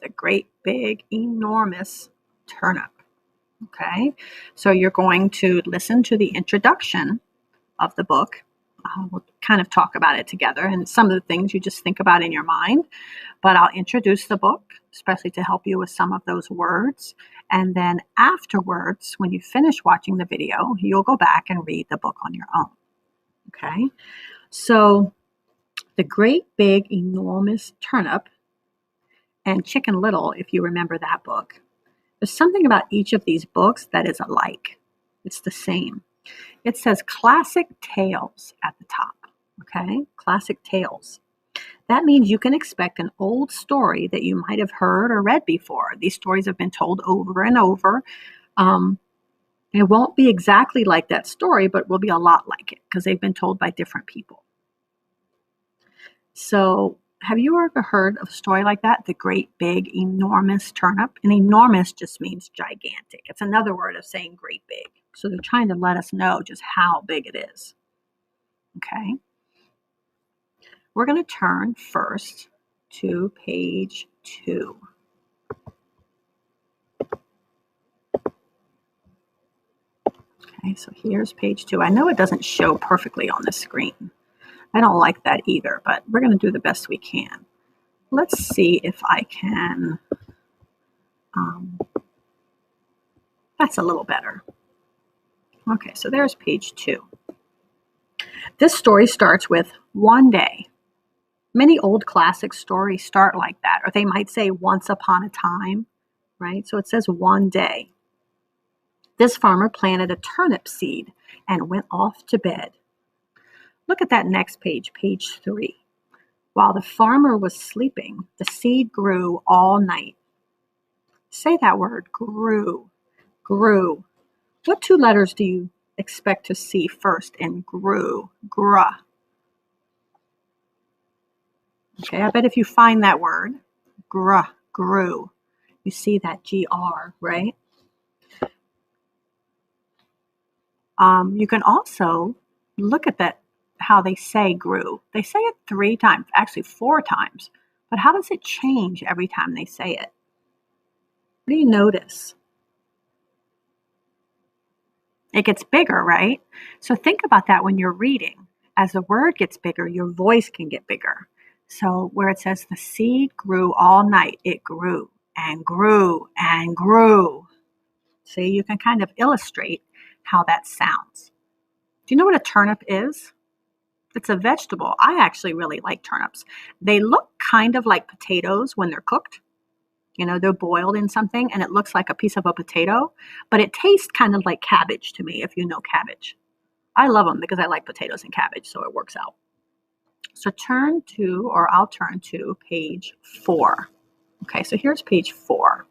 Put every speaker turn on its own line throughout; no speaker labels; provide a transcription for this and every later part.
the great, big, enormous turnip. Okay, so you're going to listen to the introduction of the book. We'll kind of talk about it together, and some of the things you just think about in your mind. But I'll introduce the book, especially to help you with some of those words. And then afterwards, when you finish watching the video, you'll go back and read the book on your own. Okay, so the great, big, enormous turnip and Chicken Little, if you remember that book. There's something about each of these books that is alike. It's the same. It says classic tales at the top, okay? Classic tales. That means you can expect an old story that you might have heard or read before. These stories have been told over and over. It won't be exactly like that story, but will be a lot like it because they've been told by different people. So have you ever heard of a story like that? The great, big, enormous turnip? And enormous just means gigantic. It's another word of saying great big. So they're trying to let us know just how big it is. Okay. We're going to turn first to page 2. Okay, so here's page 2. I know it doesn't show perfectly on the screen. I don't like that either, but we're going to do the best we can. Let's see if I can. That's a little better. Okay, so there's page 2. This story starts with one day. Many old classic stories start like that, or they might say once upon a time, right? So it says one day. This farmer planted a turnip seed and went off to bed. Look at that next page, page 3. While the farmer was sleeping, the seed grew all night. Say that word, grew, grew. What 2 letters do you expect to see first in grew, gra? Okay, I bet if you find that word, gra, grew, you see that GR, right? You can also look at that, how they say grew. They say it 3 times, actually 4 times. But how does it change every time they say it? What do you notice? It gets bigger, right? So think about that when you're reading. As the word gets bigger, your voice can get bigger. So where it says the seed grew all night, it grew and grew and grew. See, you can kind of illustrate how that sounds. Do you know what a turnip is? It's a vegetable. I actually really like turnips. They look kind of like potatoes when they're cooked. You know, they're boiled in something and it looks like a piece of a potato, but it tastes kind of like cabbage to me, if you know cabbage. I love them because I like potatoes and cabbage, so it works out. So I'll turn to page 4. Okay, so here's page 4.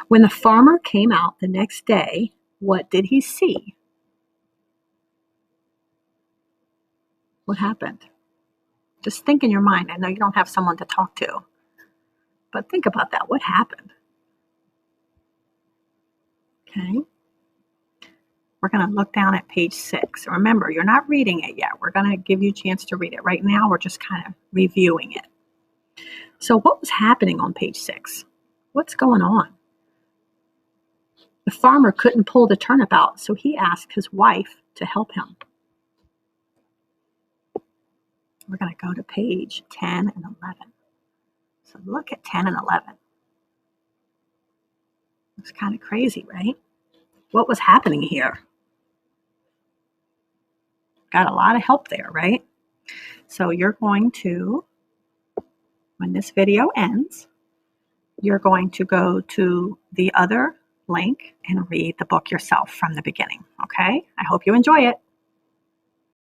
When the farmer came out the next day, what did he see? What happened? Just think in your mind. I know you don't have someone to talk to, but think about that. What happened? Okay. We're going to look down at page 6. Remember, you're not reading it yet. We're going to give you a chance to read it. Right now, we're just kind of reviewing it. So what was happening on page 6? What's going on? The farmer couldn't pull the turnip out, so he asked his wife to help him. We're going to go to page 10 and 11. So look at 10 and 11. It's kind of crazy, right? What was happening here? Got a lot of help there, right? So you're going to, when this video ends, you're going to go to the other link and read the book yourself from the beginning, okay? I hope you enjoy it.